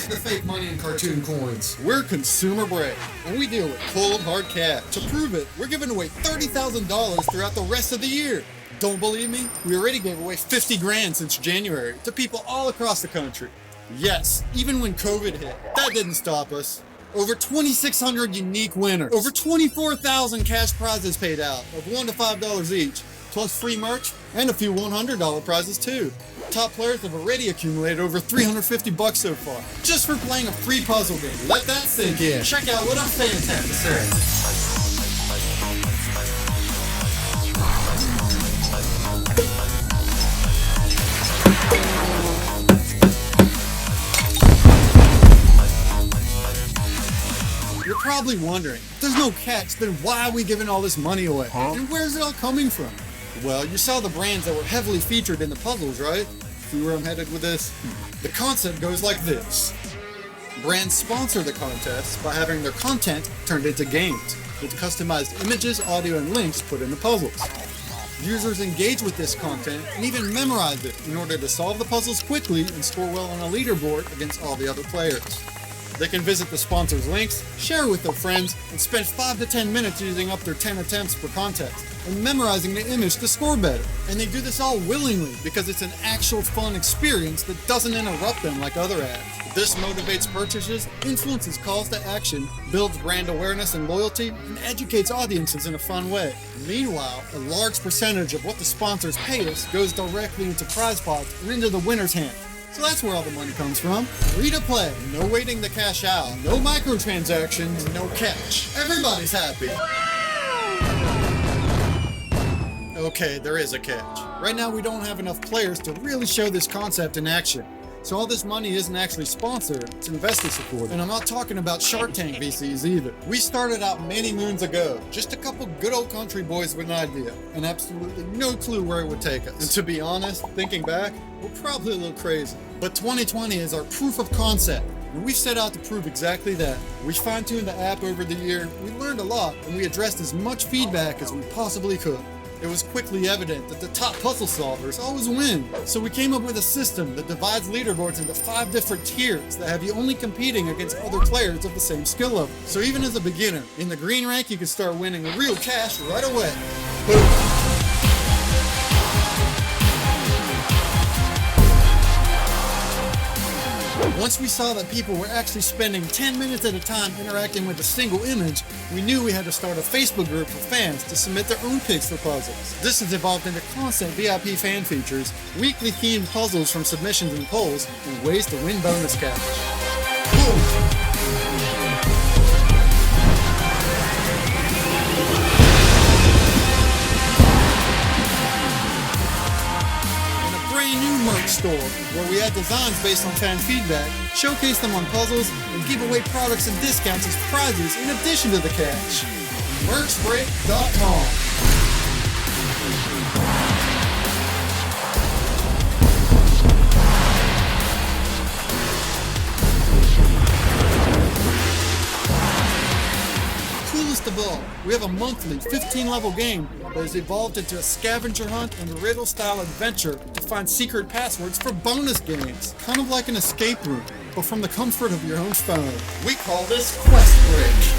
the fake money and cartoon coins. We're consumer brave, and we deal with cold, hard cash. To prove it, we're giving away $30,000 throughout the rest of the year. Don't believe me? We already gave away 50 grand since January to people all across the country. Yes, even when COVID hit, that didn't stop us. Over 2,600 unique winners. Over 24,000 cash prizes paid out of $1 to $5 each, plus free merch and a few $100 prizes too. Top players have already accumulated over $350 so far, just for playing a free puzzle game. Let that sink in. Check out what our fans have to say. You're probably wondering, if there's no catch, then why are we giving all this money away? And where's it all coming from? Well, you saw the brands that were heavily featured in the puzzles, right? See where I'm headed with this? The concept goes like this. Brands sponsor the contest by having their content turned into games, with customized images, audio, and links put in the puzzles. Users engage with this content and even memorize it in order to solve the puzzles quickly and score well on a leaderboard against all the other players. They can visit the sponsors' links, share with their friends, and spend 5 to 10 minutes using up their 10 attempts per contest and memorizing the image to score better. And they do this all willingly because it's an actual fun experience that doesn't interrupt them like other ads. This motivates purchases, influences calls to action, builds brand awareness and loyalty, and educates audiences in a fun way. Meanwhile, a large percentage of what the sponsors pay us goes directly into prize pots and into the winner's hand. So that's where all the money comes from. Free to play, no waiting to cash out, no microtransactions, no catch. Everybody's happy. Okay, there is a catch. Right now we don't have enough players to really show this concept in action. So all this money isn't actually sponsored, it's investor supported. And I'm not talking about Shark Tank VCs either. We started out many moons ago, just a couple good old country boys with an idea, and absolutely no clue where it would take us. And to be honest, thinking back, we're probably a little crazy. But 2020 is our proof of concept, and we set out to prove exactly that. We fine-tuned the app over the year, we learned a lot, and we addressed as much feedback as we possibly could. It was quickly evident that the top puzzle solvers always win. So we came up with a system that divides leaderboards into 5 different tiers that have you only competing against other players of the same skill level. So even as a beginner, in the green rank you can start winning real cash right away. Boom. Once we saw that people were actually spending 10 minutes at a time interacting with a single image, we knew we had to start a Facebook group for fans to submit their own picks for puzzles. This has evolved into constant VIP fan features, weekly themed puzzles from submissions and polls, and ways to win bonus cash. Boom! Merch store, where we add designs based on fan feedback, showcase them on puzzles, and give away products and discounts as prizes in addition to the cash. Merchbreak.com. Coolest of all, we have a monthly 15-level game that has evolved into a scavenger hunt and riddle-style adventure to find secret passwords for bonus games. Kind of like an escape room, but from the comfort of your own phone. We call this Quest Bridge.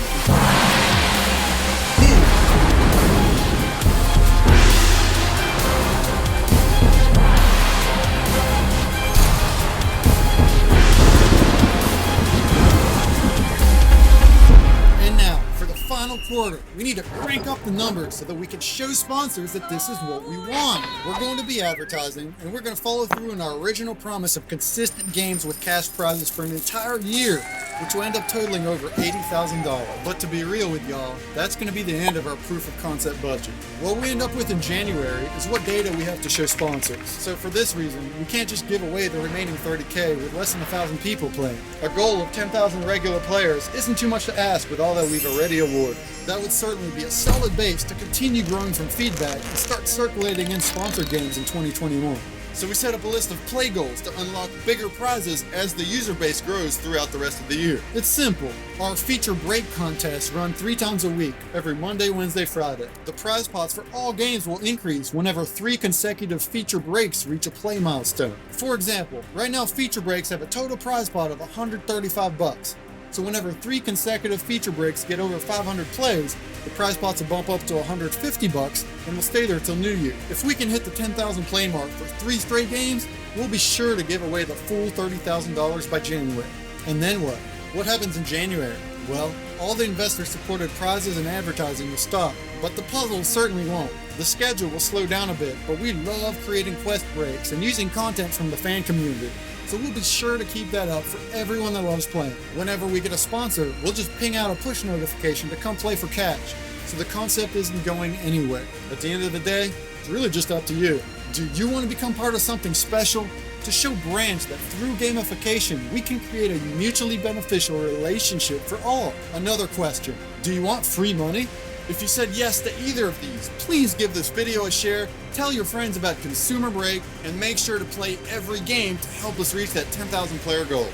Quarter. We need to crank up the numbers so that we can show sponsors that this is what we want. We're going to be advertising, and we're going to follow through on our original promise of consistent games with cash prizes for an entire year, which will end up totaling over $80,000. But to be real with y'all, that's going to be the end of our proof of concept budget. What we end up with in January is what data we have to show sponsors. So for this reason, we can't just give away the remaining $30K with less than 1,000 people playing. Our goal of 10,000 regular players isn't too much to ask with all that we've already awarded. That would certainly be a solid base to continue growing from feedback and start circulating in sponsored games in 2021. So we set up a list of play goals to unlock bigger prizes as the user base grows throughout the rest of the year. It's simple. Our feature break contests run 3 times a week, every Monday, Wednesday, Friday. The prize pots for all games will increase whenever 3 consecutive feature breaks reach a play milestone. For example, right now feature breaks have a total prize pot of $135. So whenever 3 consecutive feature breaks get over 500 plays, the prize pots will bump up to $150 and will stay there till New Year. If we can hit the 10,000 play mark for 3 straight games, we'll be sure to give away the full $30,000 by January. And then what? What happens in January? Well, all the investor-supported prizes and advertising will stop, but the puzzles certainly won't. The schedule will slow down a bit, but we love creating quest breaks and using content from the fan community. So we'll be sure to keep that up for everyone that loves playing. Whenever we get a sponsor, we'll just ping out a push notification to come play for cash. So the concept isn't going anywhere. At the end of the day, it's really just up to you. Do you want to become part of something special? To show brands that through gamification, we can create a mutually beneficial relationship for all. Another question, do you want free money? If you said yes to either of these, please give this video a share, tell your friends about Consumer Break, and make sure to play every game to help us reach that 10,000 player goal.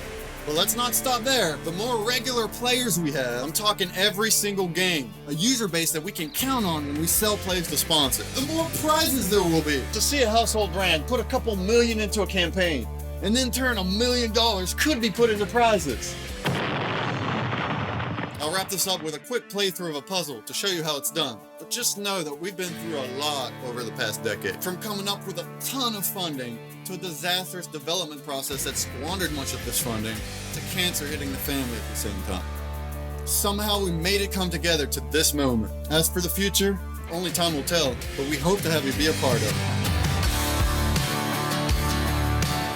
But let's not stop there. The more regular players we have, I'm talking every single game, a user base that we can count on when we sell plays to sponsor, the more prizes there will be. To see a household brand put a couple million into a campaign, and then turn $1 million could be put into prizes. I'll wrap this up with a quick playthrough of a puzzle to show you how it's done. But just know that we've been through a lot over the past decade. From coming up with a ton of funding, to a disastrous development process that squandered much of this funding, to cancer hitting the family at the same time. Somehow we made it come together to this moment. As for the future, only time will tell, but we hope to have you be a part of it.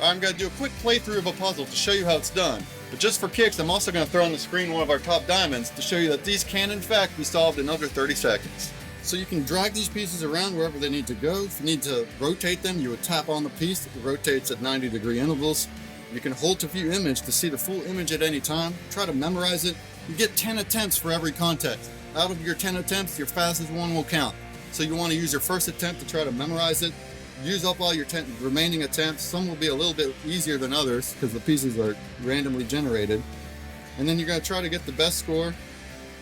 I'm going to do a quick playthrough of a puzzle to show you how it's done. But just for kicks, I'm also going to throw on the screen one of our top diamonds to show you that these can in fact be solved in under 30 seconds. So you can drag these pieces around wherever they need to go. If you need to rotate them, you would tap on the piece. It rotates at 90-degree intervals. You can hold to view image to see the full image at any time. Try to memorize it. You get 10 attempts for every contest. Out of your 10 attempts, your fastest one will count. So you want to use your first attempt to try to memorize it. Use up all your 10 remaining attempts. Some will be a little bit easier than others because the pieces are randomly generated. And then you're going to try to get the best score.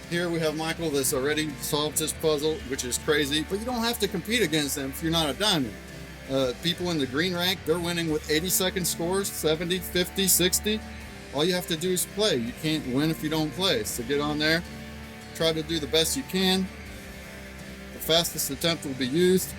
Here we have Michael that's already solved this puzzle, which is crazy, but you don't have to compete against them if you're not a diamond. People in the green rank, they're winning with 80-second scores, 70, 50, 60. All you have to do is play. You can't win if you don't play. So get on there, try to do the best you can. The fastest attempt will be used,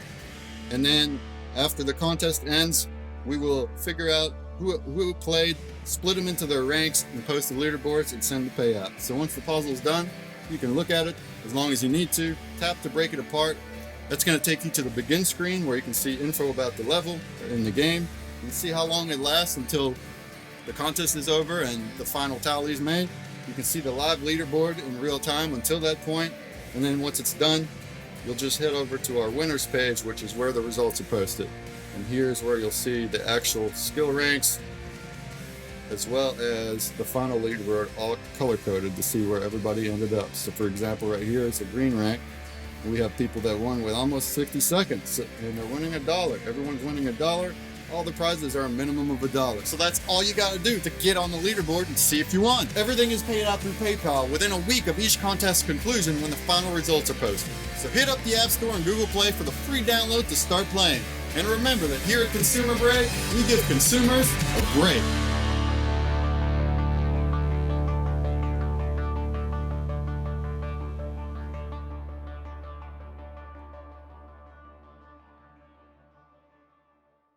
and then after the contest ends, we will figure out who played, split them into their ranks, and post the leaderboards and send the payout. So once the puzzle is done, you can look at it as long as you need to, tap to break it apart. That's going to take you to the begin screen where you can see info about the level in the game. You can see how long it lasts until the contest is over and the final tally is made. You can see the live leaderboard in real time until that point, and then once it's done, you'll just head over to our winners page, which is where the results are posted. And here's where you'll see the actual skill ranks, as well as the final leaderboard all color-coded to see where everybody ended up. So for example, right here, it's a green rank. We have people that won with almost 60 seconds, and they're winning $1. Everyone's winning $1. All the prizes are a minimum of $1. So that's all you got to do to get on the leaderboard and see if you won. Everything is paid out through PayPal within a week of each contest's conclusion when the final results are posted. So hit up the App Store and Google Play for the free download to start playing. And remember that here at Consumer Break, we give consumers a break.